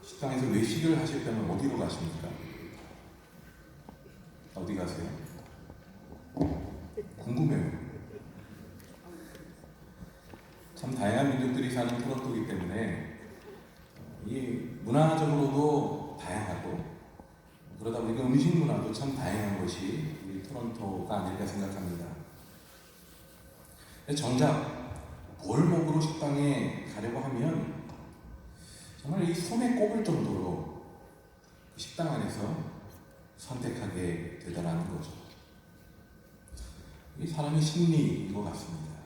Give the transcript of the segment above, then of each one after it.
식당에서 외식을 하실 때는 어디로 가십니까? 어디 가세요? 궁금해요. 참 다양한 민족들이 사는 토론토이기 때문에 이 문화적으로도 다양하고 그러다 보니까 음식 문화도 참 다양한 것이 우리 토론토가 아닐까 생각합니다. 정작 뭘 먹으러 식당에 가려고 하면 정말 이 손에 꼽을 정도로 그 식당 안에서 선택하게 되더라는 거죠. 이 사람의 심리인 것 같습니다.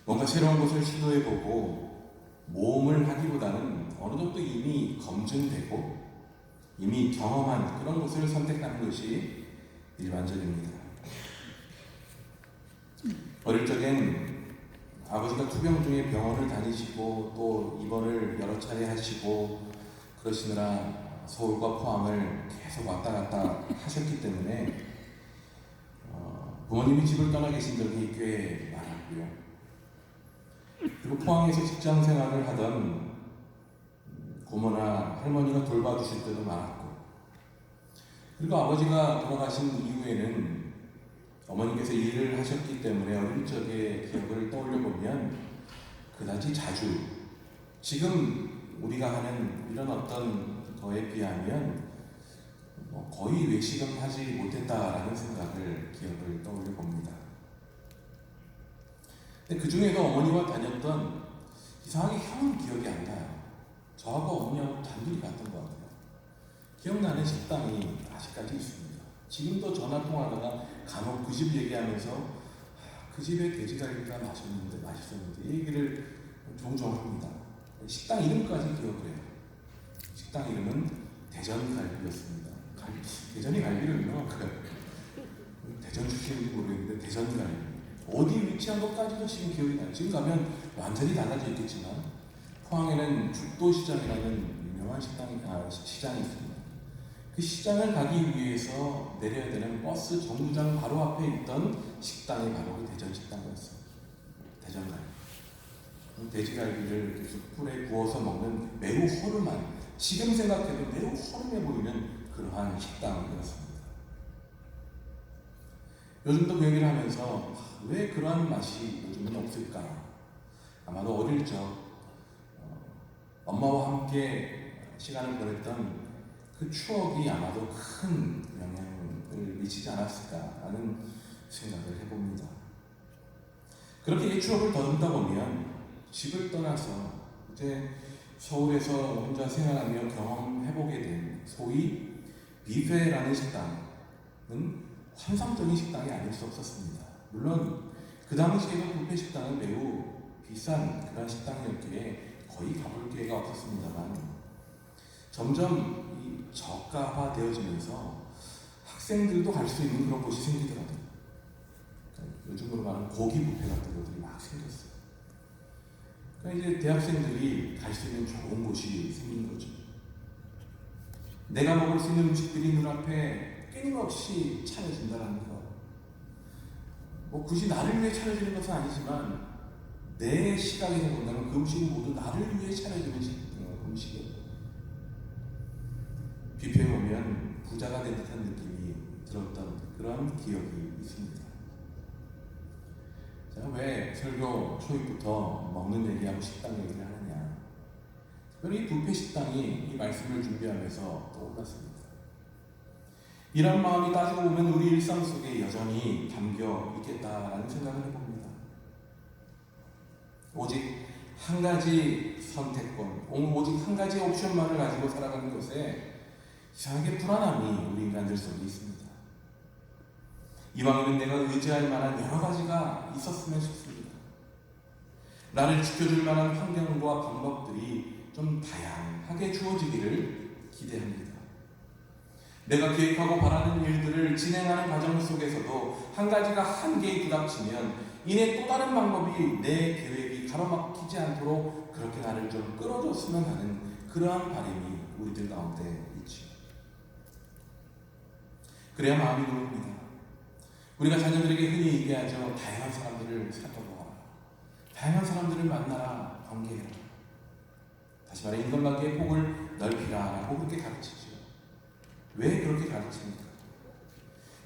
뭔가 새로운 것을 시도해보고 모험을 하기보다는 어느 정도 이미 검증되고 이미 경험한 그런 것을 선택하는 것이 일반적입니다. 어릴 적엔 아버지가 투병 중에 병원을 다니시고 또 입원을 여러 차례 하시고 그러시느라 서울과 포항을 계속 왔다 갔다 하셨기 때문에 부모님이 집을 떠나 계신 적이 꽤 많았고요. 그리고 포항에서 직장 생활을 하던 고모나 할머니가 돌봐주실 때도 많았고, 그리고 아버지가 돌아가신 이후에는 어머니께서 일을 하셨기 때문에 어릴 적의 기억을 떠올려 보면 그다지 자주 지금 우리가 하는 이런 어떤 거에 비하면 거의 외식은 하지 못했다라는 생각을 기억을 떠올려 봅니다. 근데 그 중에도 어머니와 다녔던 이상하게 형은 기억이 안 나요. 저하고 어머니하고 단둘이 갔던 것 같아요. 기억나는 식당이 아직까지 있습니다. 지금도 전화통화하다가 간혹 그 집 얘기하면서 그 집에 돼지갈비가 맛있었는데 이 얘기를 종종 합니다. 식당 이름까지 기억을 해요. 식당 이름은 대전갈비였습니다. 대전이 갈비를 유명할까요? 대전 출신인지 모르겠는데 대전갈비. 어디 위치한 것까지도 지금 기억이 나요. 지금 가면 완전히 달라져 있겠지만 포항에는 죽도시장이라는 유명한 시장이 있습니다. 그 시장을 가기 위해서 내려야 되는 버스 정류장 바로 앞에 있던 식당이 바로 그 대전 식당이었어요. 대전갈비. 돼지갈비를 이렇게 숯불에 구워서 먹는 매우 허름한, 지금 생각해도 매우 허름해 보이는 그러한 식당이었습니다. 요즘도 그 얘기를 하면서 왜 그러한 맛이 요즘은 없을까? 아마도 어릴 적 엄마와 함께 시간을 보냈던 그 추억이 아마도 큰 영향을 미치지 않았을까라는 생각을 해봅니다. 그렇게 이 추억을 더듬다 보면 집을 떠나서 이제 서울에서 혼자 생활하며 경험해보게 된 소위 뷔페라는 식당은 환상적인 식당이 아닐 수 없었습니다. 물론 그 당시에는 뷔페 식당은 매우 비싼 그런 식당이었기에 거의 가볼 기회가 없었습니다만 점점 이 저가화되어지면서 학생들도 갈 수 있는 그런 곳이 생기더라고요. 그러니까 요즘으로 말하는 고기 뷔페 같은 것들이 막 생겼어요. 그러니까 이제 대학생들이 갈 수 있는 좋은 곳이 생긴 거죠. 내가 먹을 수 있는 음식들이 눈앞에 끊임없이 차려진다는 것. 굳이 나를 위해 차려지는 것은 아니지만 내 시각에서 본다면 그 음식은 모두 나를 위해 차려지는 음식이에요. 뷔페에 오면 부자가 된 듯한 느낌이 들었던 그런 기억이 있습니다. 제가 왜 설교 초입부터 먹는 얘기하고 식당 얘기를 하느냐. 특별히 이 뷔페 식당이 이 말씀을 준비하면서 떠올랐습니다. 이런 마음이 따지고 보면 우리 일상 속에 여전히 담겨 있겠다라는 생각을 해봅니다. 오직 한 가지 선택권, 오직 한 가지 옵션만을 가지고 살아가는 것에 이상하게 불안함이 우리 인간들 속에 있습니다. 이왕이면 내가 의지할 만한 여러 가지가 있었으면 싶습니다. 나를 지켜줄 만한 환경과 방법들이 좀 다양하게 주어지기를 기대합니다. 내가 계획하고 바라는 일들을 진행하는 과정 속에서도 한 가지가 한계에 부닥치면 이내 또 다른 방법이 내 계획이 가로막히지 않도록 그렇게 나를 좀 끌어줬으면 하는 그러한 바람이 우리들 가운데 있죠. 그래야 마음이 놓입니다. 우리가 자녀들에게 흔히 얘기하죠. 다양한 사람들을 살펴보아라. 다양한 사람들을 만나라. 관계해라. 다시 다시 말해 인간관계의 폭을 넓히라라고 그렇게 가르치죠. 왜 그렇게 가르칩니까?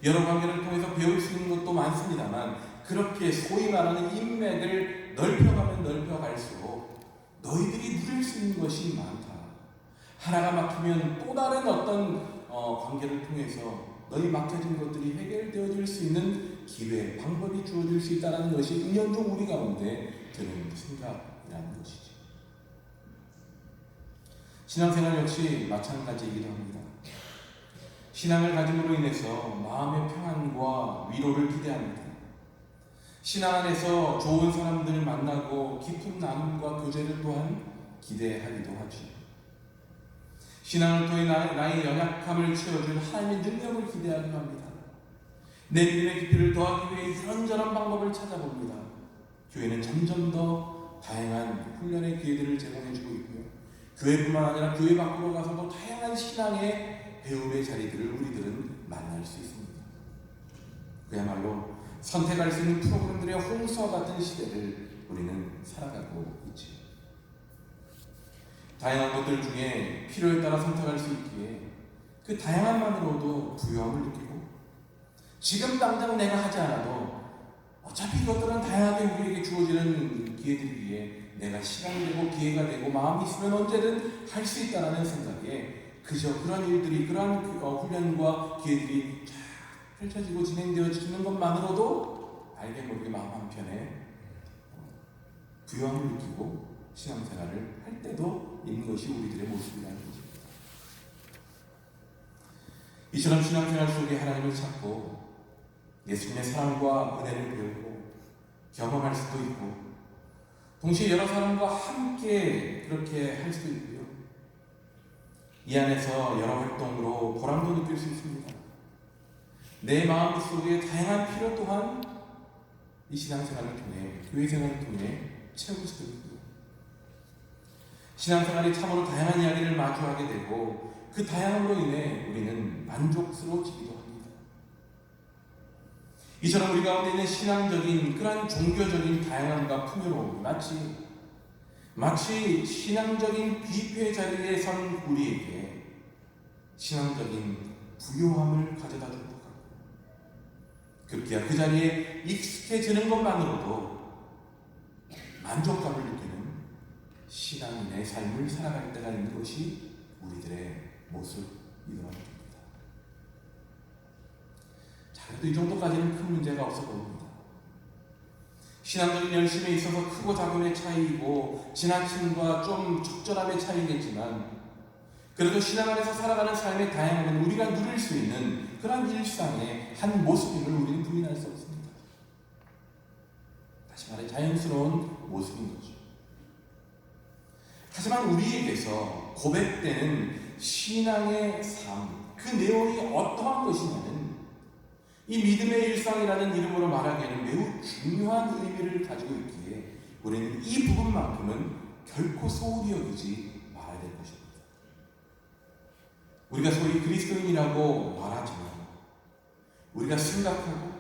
여러 관계를 통해서 배울 수 있는 것도 많습니다만 그렇게 소위 말하는 인맥을 넓혀가면 넓혀갈수록 너희들이 누릴 수 있는 것이 많다. 하나가 막히면 또 다른 어떤 관계를 통해서 너희 막혀진 것들이 해결되어질 수 있는 기회, 방법이 주어질 수 있다는 것이 은연중 우리 가운데 드는 생각이라는 것이죠. 신앙생활 역시 마찬가지이기도 합니다. 신앙을 가짐으로 인해서 마음의 평안과 위로를 기대합니다. 신앙 안에서 좋은 사람들을 만나고 깊은 나눔과 교제를 또한 기대하기도 하죠. 신앙을 통해 나의 연약함을 채워줄 하나님의 능력을 기대하기도 합니다. 내 믿음의 깊이를 더하기 위해 이런저런 방법을 찾아봅니다. 교회는 점점 더 다양한 훈련의 기회들을 제공해주고 있고요. 교회뿐만 아니라 교회 밖으로 가서도 다양한 신앙의 배움의 자리들을 우리들은 만날 수 있습니다. 그야말로 선택할 수 있는 프로그램들의 홍수와 같은 시대를 우리는 살아가고 있지. 다양한 것들 중에 필요에 따라 선택할 수 있기에 그 다양함만으로도 부유함을 느끼고 지금 당장 내가 하지 않아도 어차피 이것들은 다양하게 우리에게 주어지는 기회들이기에 내가 시간이 되고 기회가 되고 마음이 있으면 언제든 할 수 있다는 생각에 그저 그런 일들이 그러한 훈련과 기회들이 쫙 펼쳐지고 진행되어지는 것만으로도 알게 모르게 마음 한편에 부유함을 느끼고 신앙생활을 할 때도 있는 것이 우리들의 모습이라는 거죠. 이처럼 신앙생활 속에 하나님을 찾고 예수님의 사랑과 은혜를 배우고 경험할 수도 있고 동시에 여러 사람과 함께 그렇게 할 수도 있고요. 이 안에서 여러 활동으로 보람도 느낄 수 있습니다. 내 마음속에 다양한 필요 또한 이 신앙생활을 통해 교회 생활을 통해 채울 수도 있고요. 신앙생활이 참으로 다양한 이야기를 마주하게 되고 그 다양함으로 인해 우리는 만족스러워지기도 합니다. 이처럼 우리 가운데 있는 신앙적인 그러한 종교적인 다양함과 풍요로움 마치 신앙적인 뷔페 자리에 선 우리에게 신앙적인 부요함을 가져다 준 것 같고 급기야 그 자리에 익숙해지는 것만으로도 만족감을 느끼는 신앙인의 삶을 살아갈 때가 있는 것이 우리들의 모습이더라 합니다. 자, 그래도 이 정도까지는 큰 문제가 없어 보입니다. 신앙적인 열심에 있어서 크고 작음의 차이이고 지나침과 좀 적절함의 차이겠지만 그래도 신앙 안에서 살아가는 삶의 다양함은 우리가 누릴 수 있는 그런 일상의 한 모습임을 우리는 부인할 수 없습니다. 다시 말해 자연스러운 모습인 거죠. 하지만 우리에게서 고백되는 신앙의 삶, 그 내용이 어떠한 것이냐는 이 믿음의 일상이라는 이름으로 말하기에는 매우 중요한 의미를 가지고 있기에 우리는 이 부분만큼은 결코 소홀히 여기지 말아야 될 것입니다. 우리가 소위 그리스도인이라고 말하지만 우리가 생각하고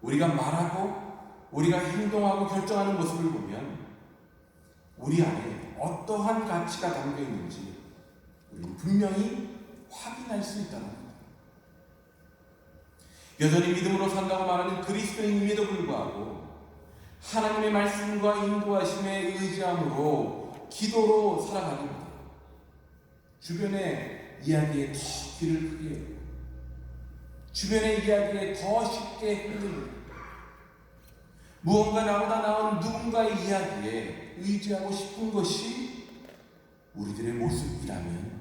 우리가 말하고 우리가 행동하고 결정하는 모습을 보면 우리 안에 어떠한 가치가 담겨 있는지 우리는 분명히 확인할 수 있다는 겁니다. 여전히 믿음으로 산다고 말하는 그리스도인임에도 불구하고 하나님의 말씀과 인도하심에 의지함으로 기도로 살아가립니다. 주변의 이야기에 더 귀를 크게 열고 주변의 이야기에 더 쉽게 흔들립니다. 무언가 나보다 나온 누군가의 이야기에 의지하고 싶은 것이 우리들의 모습이라면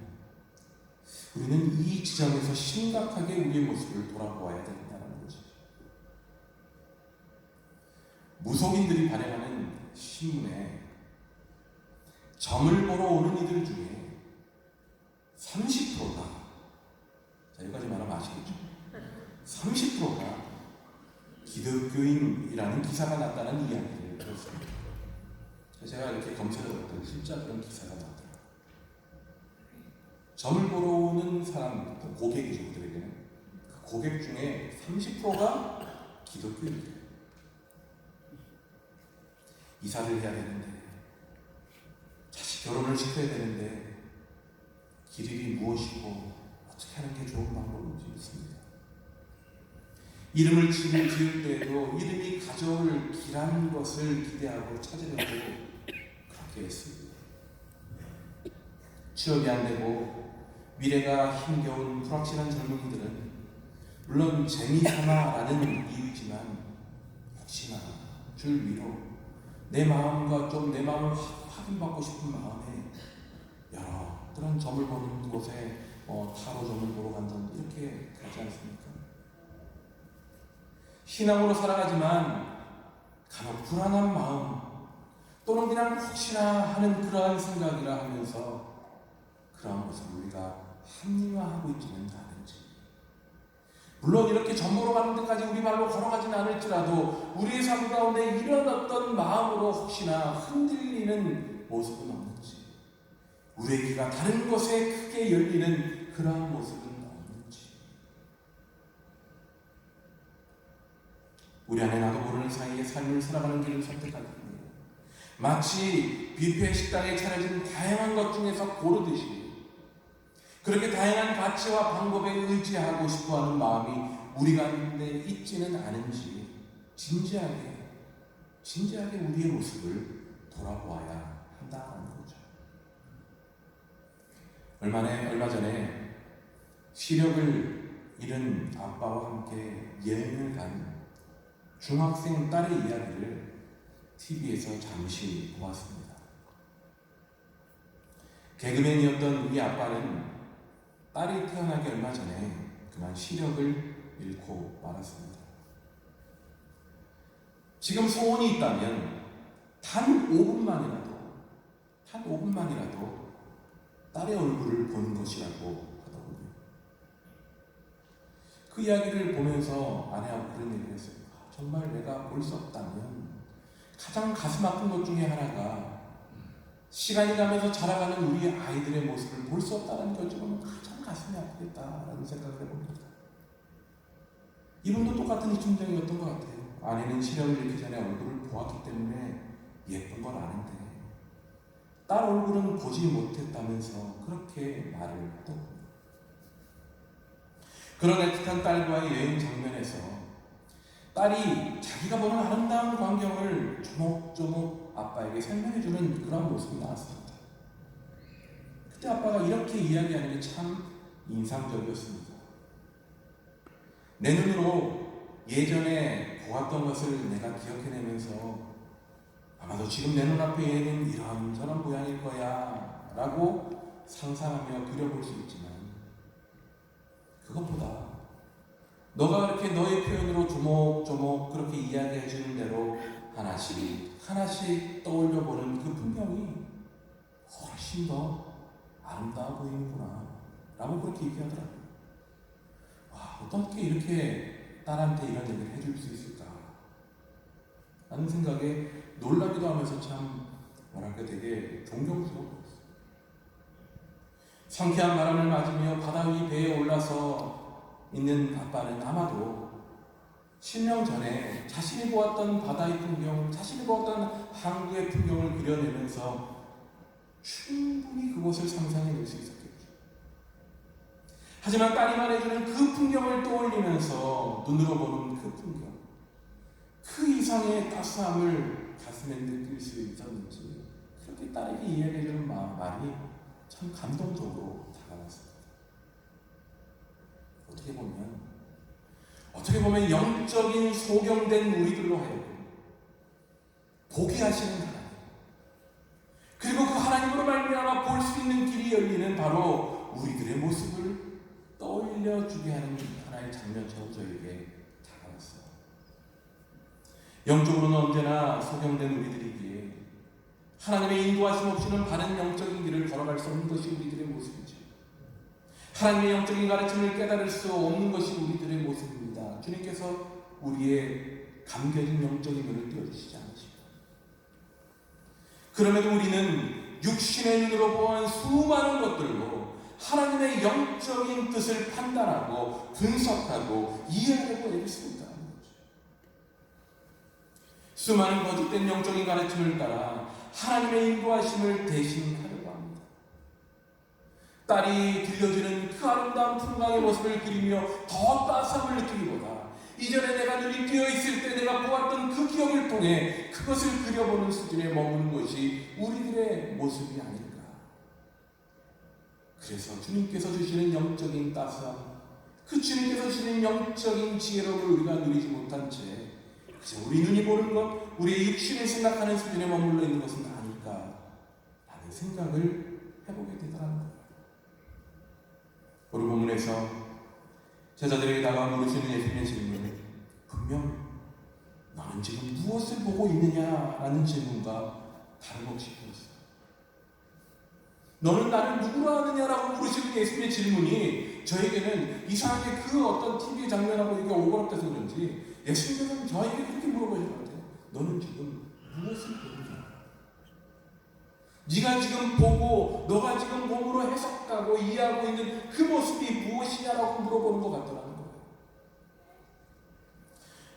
우리는 이 지점에서 심각하게 우리의 모습을 돌아보아야 된다는 거죠. 무속인들이 발행하는 신문에 점을 보러 오는 이들 중에 30%가 자, 여기까지 말하면 아시겠죠? 30%가 기독교인이라는 기사가 났다는 이야기를 들었습니다. 제가 이렇게 검색을 했더니 진짜 그런 기사가 나더라고요. 점을 보러 오는 사람, 고객이죠, 그들에게는. 그 고객 중에 30%가 기독교인이에요. 이사를 해야 되는데 자식 결혼을 시켜야 되는데 길이 무엇이고 어떻게 하는 게 좋은 방법인지 묻습니다. 이름을 지을 때에도 이름이 가져올 길한 것을 기대하고 찾으려고 그렇게 했습니다. 취업이 안 되고 미래가 힘겨운 불확실한 젊은이들은 물론 재미삼아라는 이유이지만 혹시나 줄 위로 내 마음과 좀 내 마음을 확인받고 싶은 마음에 여러 그런 점을 보는 곳에 타로점을 보러 간다는 이렇게 가지 않습니까? 신앙으로 살아가지만 간혹 불안한 마음 또는 그냥 혹시나 하는 그러한 생각이라 하면서 그러한 것을 우리가 합리화하고 있지는 않은지, 물론 이렇게 전보로 가는 데까지 우리 발로 걸어가지는 않을지라도 우리의 삶 가운데 이런 어떤 마음으로 혹시나 흔들리는 모습은 없는지, 우리의 귀가 다른 것에 크게 열리는 그러한 모습은 없는지, 우리 안에 나도 모르는 사이에 삶을 살아가는 길을 선택하기 때문에 마치 뷔페 식당에 차려진 다양한 것 중에서 고르듯이 그렇게 다양한 가치와 방법에 의지하고 싶어하는 마음이 우리 가운데 있지는 않은지 진지하게 우리의 모습을 돌아보아야 한다는 거죠. 얼마 전에 시력을 잃은 아빠와 함께 여행을 간 중학생 딸의 이야기를 TV에서 잠시 보았습니다. 개그맨이었던 이 아빠는 딸이 태어나기 얼마 전에 그만 시력을 잃고 말았습니다. 지금 소원이 있다면 단 5분만이라도 딸의 얼굴을 보는 것이라고 하더군요. 그 이야기를 보면서 아내하고 그런 얘기를 했어요. 정말 내가 볼 수 없다면 가장 가슴 아픈 것 중에 하나가 시간이 가면서 자라가는 우리 아이들의 모습을 볼 수 없다는 것 중에는 가장 가슴이 아프겠다라는 생각을 해봅니다. 이분도 똑같은 심정이었던 것 같아요. 아내는 시력을 잃기 전에 얼굴을 보았기 때문에 예쁜 걸 아는데 딸 얼굴은 보지 못했다면서 그렇게 말을 하더군요. 그런 애틋한 딸과의 여행 장면에서 딸이 자기가 보는 아름다운 광경을 조목조목 아빠에게 설명해주는 그런 모습이 나왔습니다. 그때 아빠가 이렇게 이야기하는 게 참 인상적이었습니다. 내 눈으로 예전에 보았던 것을 내가 기억해내면서 아마도 지금 내 눈앞에 있는 이런 저런 모양일 거야 라고 상상하며 그려볼 수 있지만, 그것보다 너가 그렇게 너의 표현으로 조목조목 그렇게 이야기해 주는 대로 하나씩 떠올려보는 그 풍경이 훨씬 더 아름다워 보이는구나 라고 그렇게 얘기하더라고요. 와, 어떻게 이렇게 딸한테 이런 얘기를 해줄 수 있을까 라는 생각에 놀라기도 하면서 참 되게 존경스러웠어요. 상쾌한 바람을 맞으며 바다 위 배에 올라서 있는 아빠는 아마도 10년 전에 자신이 보았던 바다의 풍경, 자신이 보았던 항구의 풍경을 그려내면서 충분히 그곳을 상상해낼 수 있었겠죠. 하지만 딸이 말해주는 그 풍경을 떠올리면서 눈으로 보는 그 풍경, 그 이상의 따스함을 가슴에 느낄 수 있었는지 그렇게 딸에게 이야기해주는 말이 참 감동적으로 다가왔습니다. 어떻게 보면 영적인 소경된 우리들로 하여금 포기하시는 하나님, 그리고 그 하나님으로 말미암아 볼 수 있는 길이 열리는 바로 우리들의 모습을 떠올려주게 하는 하나의 장면처럼 저에게 다가왔어요. 영적으로는 언제나 소경된 우리들이기에 하나님의 인도하심 없이는 바른 영적인 길을 걸어갈 수 없는 것이 우리들의 모습이죠. 하나님의 영적인 가르침을 깨달을 수 없는 것이 우리들의 모습입니다. 주님께서 우리의 감겨진 영적인 눈을 띄워주시지 않으시고, 그럼에도 우리는 육신의 눈으로 보는 수많은 것들로 하나님의 영적인 뜻을 판단하고 분석하고 이해하려고 애를 쓰고 있다는 거죠. 수많은 거짓된 영적인 가르침을 따라 하나님의 인도하심을 대신하려 딸이 들려주는 그 아름다운 풍광의 모습을 그리며 더 따스함을 느끼기보다 이전에 내가 눈이 뜨여있을 때 내가 보았던 그 기억을 통해 그것을 그려보는 수준에 머무는 것이 우리들의 모습이 아닐까. 그래서 주님께서 주시는 영적인 따스함, 그 주님께서 주시는 영적인 지혜로움을 우리가 누리지 못한 채 그저 우리 눈이 보는 것, 우리의 육신을 생각하는 수준에 머물러 있는 것은 아닐까 라는 생각을 해보게 되더라는 거예요. 오늘 본문에서 제자들에게 다가와 물으시는 예수님의 질문은 분명 너는 지금 무엇을 보고 있느냐라는 질문과 다름없이 보였어요. 너는 나를 누구로 아느냐라고 물으시는 예수님의 질문이 저에게는 이상하게 그 어떤 TV 장면하고 이게 오버랩돼서 그런지 예수님은 저에게 그렇게 물어보신 것 같아요. 너는 지금 무엇을 보느냐? 네가 지금 보고 너가 지금 몸으로 해석하고 이해하고 있는 그 모습이 무엇이냐라고 물어보는 것 같더라는 거예요.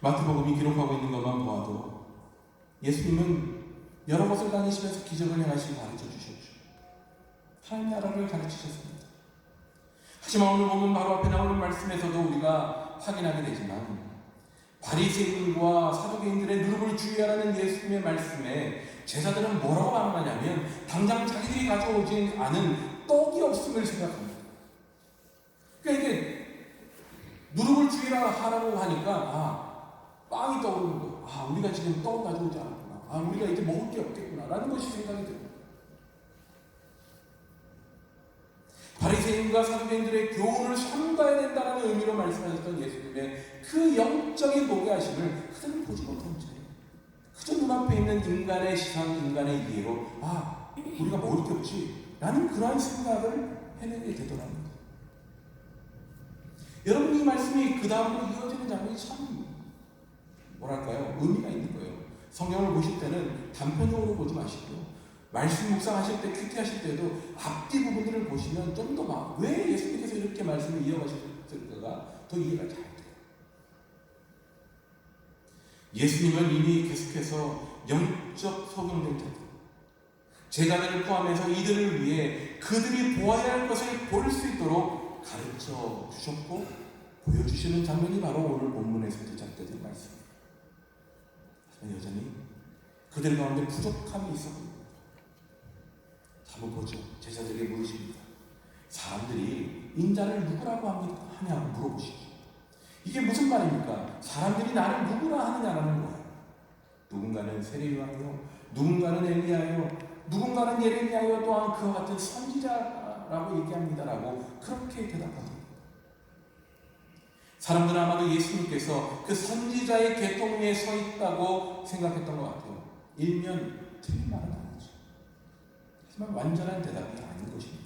마태복음이 기록하고 있는 것만 보아도 예수님은 여러 곳을 다니시면서 기적을 행하시고 가르쳐 주셨죠. 하나님 나라를 가르치셨습니다. 하지만 오늘 보면 바로 앞에 나오는 말씀에서도 우리가 확인하게 되지만 바리새인과 사두개인들의 누룩을 주의하라는 예수님의 말씀에 제자들은 뭐라고 반응하냐면 당장 자기들이 가져오지 않은 떡이 없음을 생각합니다. 그러니까 이게 누룩을 주의하라고 하니까 빵이 떠오르는 거예요. 우리가 지금 떡을 가져오지 않았구나. 우리가 이제 먹을 게 없겠구나 라는 것이 생각이 됩니다. 바리새인과 사두개인들의 교훈을 삼가야 된다는 의미로 말씀하셨던 예수님의 그 영적인 보게하심을 그들은 보지 못한 채 그저 눈앞에 있는 인간의 시선, 인간의 이해로 우리가 먹을 게 없지 라는 그러한 생각을 해내게 되더랍니다. 여러분, 이 말씀이 그 다음으로 이어지는 장면이 참 뭐랄까요? 의미가 있는 거예요. 성경을 보실 때는 단편적으로 보지 마시고요. 말씀 묵상하실 때, 큐티하실 때도 앞뒤 부분들을 보시면 좀 더 왜 예수님께서 이렇게 말씀을 이어가셨을까가 더 이해가 잘 돼요. 예수님은 이미 계속해서 영적 소경된 자들, 제자들을 포함해서 이들을 위해 그들이 보아야 할 것을 볼 수 있도록 가르쳐 주셨고 보여주시는 장면이 바로 오늘 본문에서 제작되는 말씀입니다. 하지만 여전히 그들 가운데 부족함이 있어 보입니다. 한번 보죠. 제자들에게 물으십니다. 사람들이 인자를 누구라고 하냐고 물어보시죠. 이게 무슨 말입니까? 사람들이 나를 누구라 하느냐라는 거예요. 누군가는 세례요한이요, 누군가는 엘리야요, 누군가는 예레미야요, 또한 그와 같은 선지자라고 얘기합니다라고 그렇게 대답합니다. 사람들은 아마도 예수님께서 그 선지자의 계통 위에 서 있다고 생각했던 것 같아요. 일면 틀린 말은 아니죠. 하지만 완전한 대답이 아닌 것입니다.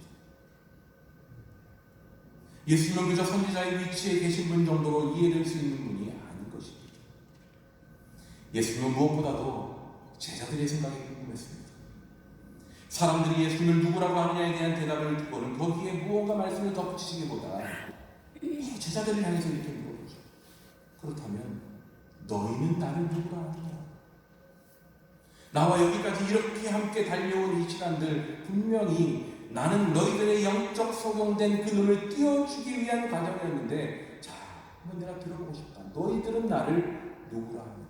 예수님은 그저 선지자의 위치에 계신 분 정도로 이해될 수 있는 분이 아닌 것입니다. 예수님은 무엇보다도 제자들의 생각이 궁금했습니다. 사람들이 예수님을 누구라고 하느냐에 대한 대답을 듣고는 거기에 무언가 말씀을 덧붙이시기보다 제자들을 향해서 이렇게 물어보죠. 그렇다면 너희는 나를 누구라 하느냐? 나와 여기까지 이렇게 함께 달려온 이 시간들 분명히 나는 너희들의 영적 소경된 그 눈을 띄워주기 위한 과정이었는데 한번 내가 들어보고 싶다. 너희들은 나를 누구라 하느냐?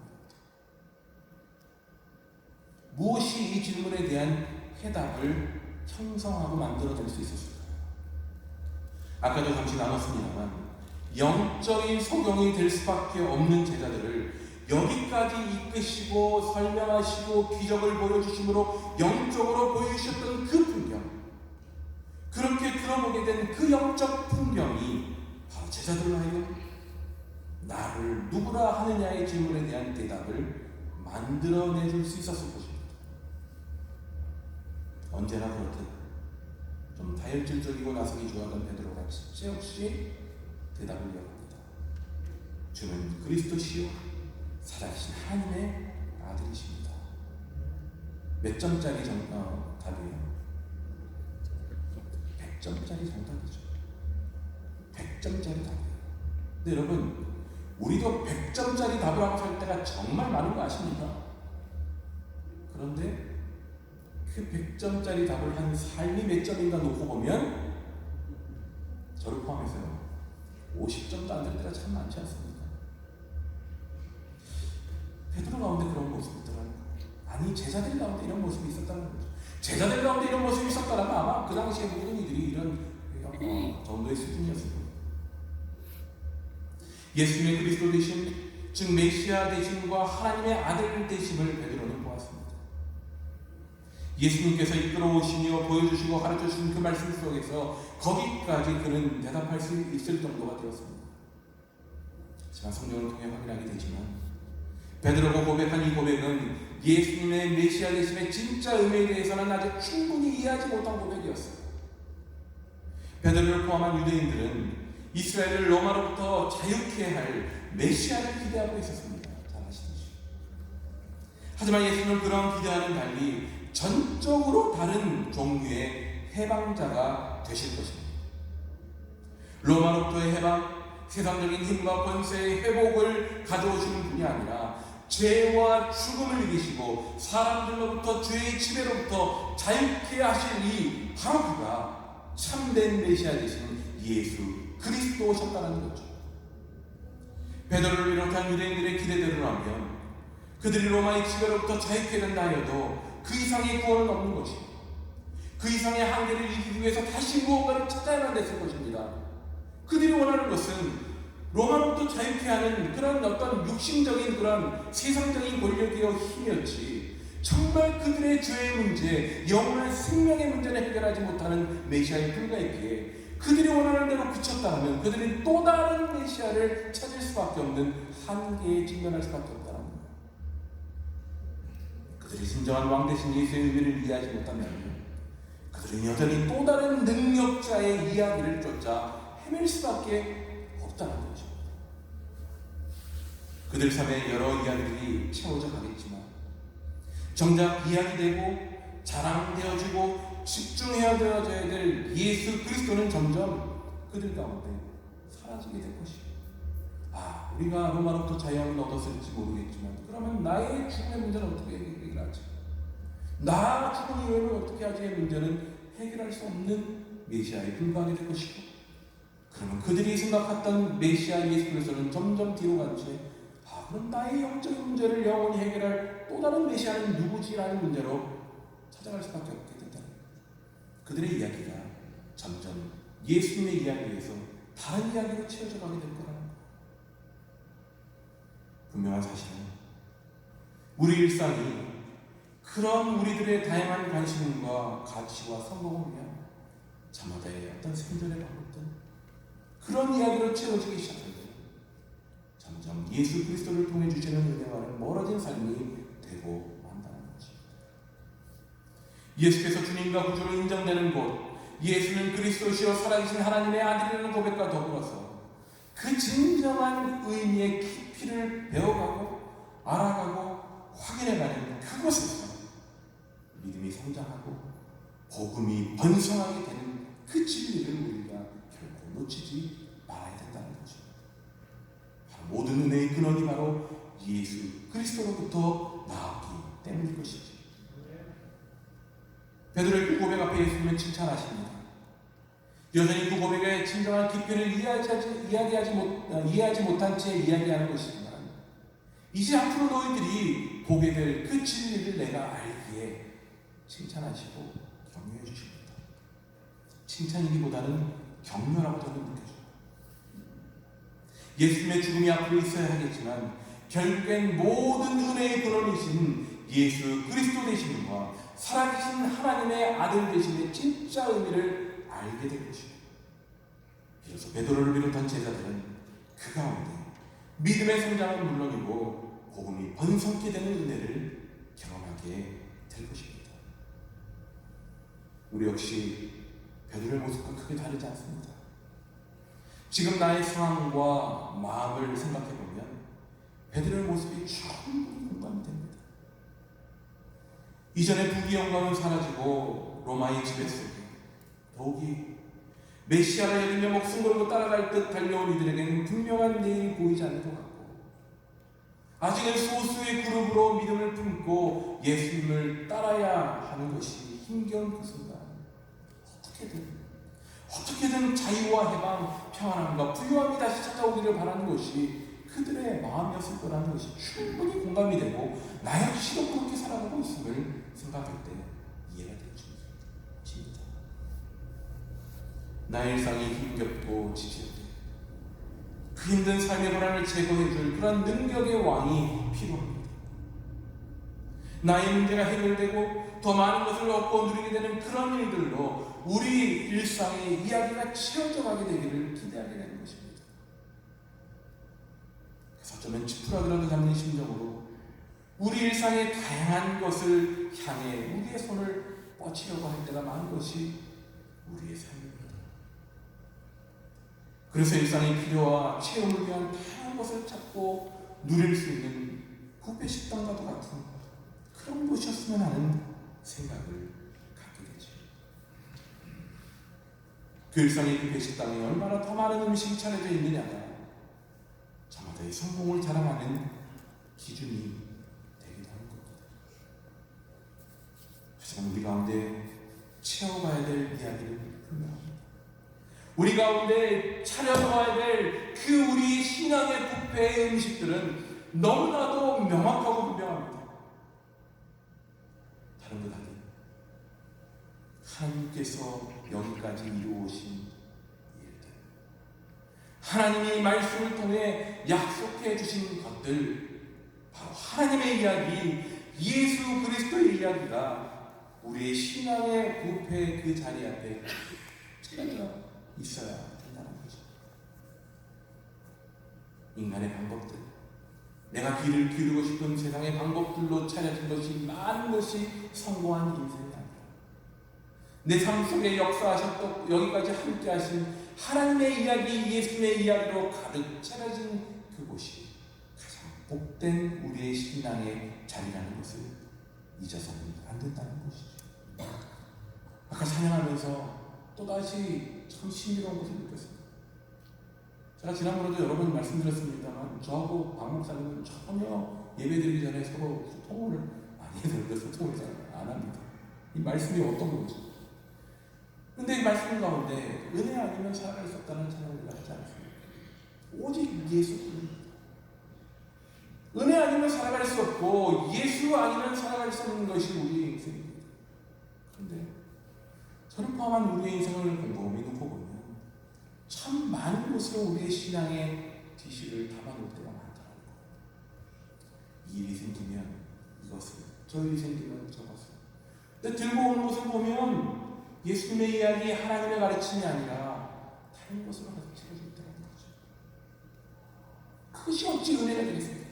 무엇이 이 질문에 대한 해답을 형성하고 만들어낼 수 있었을까요? 아까도 잠시 나눴습니다만 영적인 소경이 될 수밖에 없는 제자들을 여기까지 이끄시고 설명하시고 기적을 보여주심으로 영적으로 보여주셨던 그 풍경, 그렇게 들어보게 된 그 영적 풍경이 바로 제자들로 하여금 나를 누구라 하느냐의 질문에 대한 대답을 만들어내줄 수 있었을 것입니다. 언제나 그렇듯 좀 다혈질적이고 나서기 좋아하던 베드로가 찔째없이 대답을 이어갑니다. 주는 그리스도시요 살아계신 하나님의 아들이십니다. 몇 점짜리 답이에요? 100점짜리 정답이죠. 100점짜리 답이에요. 근데 여러분, 우리도 100점짜리 답을 하고 살 때가 정말 많은 거 아십니까? 그런데 그 100점짜리 답을 한 삶이 몇 점인가 놓고 보면 포함해서요. 50점도 안 될 때가 참 많지 않습니까? 베드로 가운데 그런 모습이 있더라고요. 아니, 제자들 가운데 이런 모습이 있었다는 거죠. 제자들 가운데 이런 모습이 있었다면 아마 그 당시에 모든 이들이 이런 정도의 수준이었을 거예요. 예수님의 그리스도 되심, 즉 메시아 되심과 하나님의 아들 되심을 베드로는 보았습니다. 예수님께서 이끌어오시며 보여주시고 가르쳐주신 그 말씀 속에서 거기까지 그는 대답할 수 있을 정도가 되었습니다. 하지만 성경을 통해 확인하게 되지만 베드로가 고백한 이 고백은 예수님의 메시아 되심의 진짜 의미에 대해서는 아직 충분히 이해하지 못한 고백이었어요. 베드로를 포함한 유대인들은 이스라엘을 로마로부터 자유케 할 메시아를 기대하고 있었습니다. 잘 아시듯이. 하지만 예수님은 그런 기대와는 달리 전적으로 다른 종류의 해방자가 되실 것입니다. 로마로부터의 해방, 세상적인 힘과 권세의 회복을 가져오시는 분이 아니라 죄와 죽음을 이기시고 사람들로부터 죄의 지배로부터 자유케 하실 이 바로 그가 참된 메시아 되신 예수 그리스도셨다는 거죠. 베드로를 비롯한 유대인들의 기대대로라면 그들이 로마의 지배로부터 자유케 된다 하여도 그 이상의 구원은 없는 것이고 그 이상의 한계를 이기기 위해서 다시 무언가를 찾아야만 됐을 것입니다. 그들이 원하는 것은 로마로부터 자유케 하는 그런 어떤 육신적인 그런 세상적인 권력이요 힘이었지, 정말 그들의 죄의 문제, 영원한 생명의 문제를 해결하지 못하는 메시아에 불과했기에 그들이 원하는 대로 그쳤다면 그들이 또 다른 메시아를 찾을 수밖에 없는 한계에 직면할 수밖에 없다는 거예요. 그들이 진정한 왕 대신 예수의 의미를 이해하지 못한다면 그들은 여전히 또 다른 능력자의 이야기를 쫓아 헤맬 수밖에 없다는 거죠. 그들 삶에 여러 이야기들이 채워져 가겠지만 정작 이야기되고 자랑되어지고 집중해야 될 예수 그리스도는 점점 그들 가운데 사라지게 될 것이에요. 우리가 로마로부터 자유함을 얻었을지 모르겠지만 그러면 나의 죽음의 문제는 어떻게 해결하지? 나 죽음 이후에는 어떻게 하지의 문제는 해결할 수 없는 메시아에 불과하게 될 것이고, 그러면 그들이 생각했던 메시아 예수 그리스도는 점점 뒤로 간 채 그럼 나의 영적인 문제를 영원히 해결할 또 다른 메시아는 누구지라는 문제로 찾아갈 수밖에 없게 된다는 거예요. 그들의 이야기가 점점 예수님의 이야기에서 다른 이야기로 채워져 가게 될 거라는 거예요. 분명한 사실은 우리 일상이 그런 우리들의 다양한 관심과 가치와 성공을 위한 자마다의 어떤 생존의 방법들, 그런 이야기로 채워지기 시작합니다. 점점 예수 그리스도를 통해 주시는 은혜와는 멀어진 삶이 되고 만다는 것입니다. 예수께서 주님과 구주로 인정되는 곳, 예수는 그리스도시요 살아계신 하나님의 아들이라는 고백과 더불어서 그 진정한 의미의 깊이를 배워가고 알아가고 확인해가는 그곳에서 믿음이 성장하고 복음이 번성하게 되는 그 진리를 우리가 결코 놓치지 말아야 된다는 거죠. 모든 은혜의 근원이 바로 예수 그리스도로부터 나왔기 때문일 것이지. 베드로의 그 고백 앞에 예수님은 칭찬하십니다. 여전히 그 고백의 진정한 깊이를 이해하지 못한 채 이야기하는 것이지만 이제 앞으로 너희들이 보게 될 그 진리를 내가 알기에 칭찬하시고 격려해 주십니다. 칭찬이기보다는 격려라고 저는 느껴져요. 예수님의 죽음이 앞으로 있어야 하겠지만 결국엔 모든 은혜의 근원이신 예수 그리스도 되심과 살아계신 하나님의 아들 되심의 진짜 의미를 알게 될 것입니다. 그래서 베드로를 비롯한 제자들은 그 가운데 믿음의 성장은 물론이고 복음이 번성케 되는 은혜를 경험하게 될 것입니다. 우리 역시 베드로의 모습과 크게 다르지 않습니다. 지금 나의 상황과 마음을 생각해보면 베드로의 모습이 충분히 공감이 됩니다. 이전의 부귀 영광은 사라지고 로마의 지배 속에 더욱이 메시아라 여기며 목숨 걸고 따라갈 듯 달려온 이들에게는 분명한 내일이 보이지 않는 것 같고, 아직은 소수의 그룹으로 믿음을 품고 예수님을 따라야 하는 것이 힘겨운 그 순간 어떻게든 자유와 해방, 평안함과 부유함이 다시 찾아오기를 바라는 것이 그들의 마음이었을 거라는 것이 충분히 공감이 되고 나 역시도 그렇게 살아가고 있음을 생각할 때 이해가 되어집니다. 나의 일상이 힘겹고 지칠 때 그 힘든 삶의 고난을 제거해줄 그런 능력의 왕이 필요합니다. 나의 문제가 해결되고 더 많은 것을 얻고 누리게 되는 그런 일들로 우리 일상의 이야기가 채워져 가게 되기를 기대하게 되는 것입니다. 그래서 어쩌면 지푸라기라도 잡는 심정으로 우리 일상의 다양한 것을 향해 우리의 손을 뻗치려고 할 때가 많은 것이 우리의 삶입니다. 그래서 일상의 필요와 체험을 위한 다양한 것을 찾고 누릴 수 있는 뷔페 식당과도 같은 그런 곳이었으면 하는 생각을 갖게 되죠. 그 일상의 뷔페 식당에 얼마나 더 많은 음식이 차려져 있느냐가 저마다의 성공을 자랑하는 기준이 되기도 하는 겁니다. 하지만 우리 가운데 채워가야 될 이야기는 분명합니다. 우리 가운데 차려가야 될 그 우리 신앙의 뷔페의 음식들은 너무나도 명확하고 분명합니다. 다른 것 아닌 하나님께서 여기까지 이루어오신 일들, 하나님이 말씀을 통해 약속해 주신 것들, 바로 하나님의 이야기, 예수 그리스도의 이야기가 우리의 신앙의 뷔페 그 자리 앞에 차려져 있어야 된다는 거죠. 인간의 방법들, 내가 길을 기르고 싶은 세상의 방법들로 차려진 것이 많은 것이 성공한 인생이 아니라 내 삶 속에 역사하셨고 여기까지 함께 하신 하나님의 이야기, 예수님의 이야기로 가득 차려진 그곳이 가장 복된 우리의 신앙의 자리라는 것을 잊어서는 안 된다는 것이죠. 아까 찬양하면서 또다시 참 신비로운 것을 느꼈습니다. 제가 지난번에도 여러 번 말씀드렸습니다만 저하고 박 목사님은 전혀 예배드리기 전에 서로 소통을 많이 해서 소통을 잘 안 합니다. 이 말씀이 어떤 건지. 근데 이 말씀 가운데 은혜 아니면 살아갈 수 없다는 찬양을 하지 않습니다. 오직 예수뿐입니다. 은혜 아니면 살아갈 수 없고 예수 아니면 살아갈 수 없는 것이 우리의 인생입니다. 그런데 저를 포함한 우리의 인생을 곰곰이 놓고 보면 참 많은 곳으로 우리의 신앙의 지식을 담아놓을 때가 많더라고요. 이 일이 생기면 이것을, 저 일이 생기면 저것을. 근데 들고 오는 것을 보면 예수님의 이야기, 하나님의 가르침이 아니라 다른 것으로 가득 채워져 있다는 거죠. 그것이 어찌 은혜가 되겠습니까?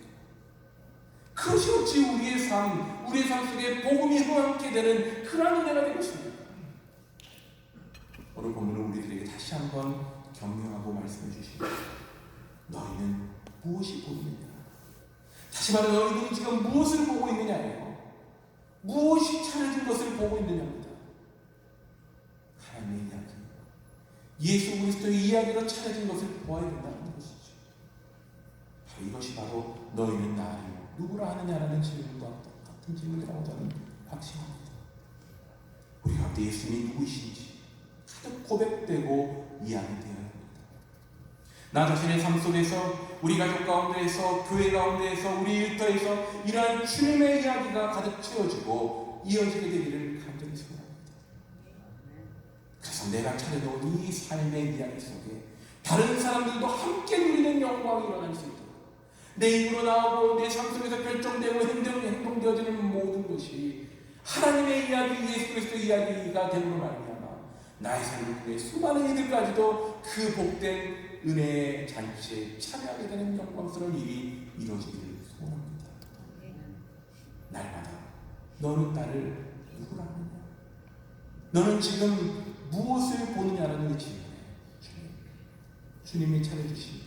그것이 어찌 우리의 삶 속에 복음이 흥하게 되는 그런 은혜가 되겠습니까? 오늘 본문은 우리들에게 다시 한번 격려하고 말씀해 주십니다. 너희는 무엇이 보이느냐? 다시 말해 너희들이 지금 무엇을 보고 있느냐예요. 무엇이 차려진 것을 보고 있느냐입니다. 하나님의 이야기, 예수 그리스도의 이야기로 차려진 것을 보아야 된다는 것이죠. 바로 이것이 바로 너희는 나를 누구라 하느냐라는 질문과 똑같은 질문이라고 저는 확신합니다. 우리 가운데 예수님이 누구이신지 가득 고백되고 이야기되어야 합니다. 나 자신의 삶 속에서, 우리 가족 가운데에서, 교회 가운데에서, 우리 일터에서 이러한 주님의 이야기가 가득 채워지고 이어지게 되기를 간절히 소원합니다. 그래서 내가 차려놓은 이 삶의 이야기 속에 다른 사람들도 함께 누리는 영광이 일어날 수 있도록 내 입으로 나오고 내 삶 속에서 결정되고 행동되어지는 모든 것이 하나님의 이야기, 예수 그리스도의 이야기가 됨으로 말미암아 나의 삶을 통해 수많은 이들까지도 그 복된 은혜의 잔치에 참여하게 되는 영광스러운 일이 이루어지기를 소원합니다. 날마다 너는 나를 누구라 하느냐? 너는 지금 무엇을 보느냐라는 이 질문에 주님이 차려주신,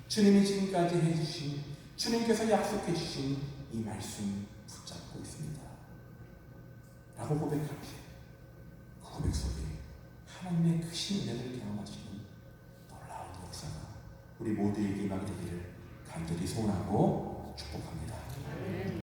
주님이 지금까지 해주신, 주님께서 약속해 주신 이 말씀 붙잡고 있습니다 라고 고백하기, 그 고백 속에 하나님의 크신 은혜를 경험하시는 놀라운 역사가 우리 모두에게 임하게 되기를 간절히 소원하고 축복합니다.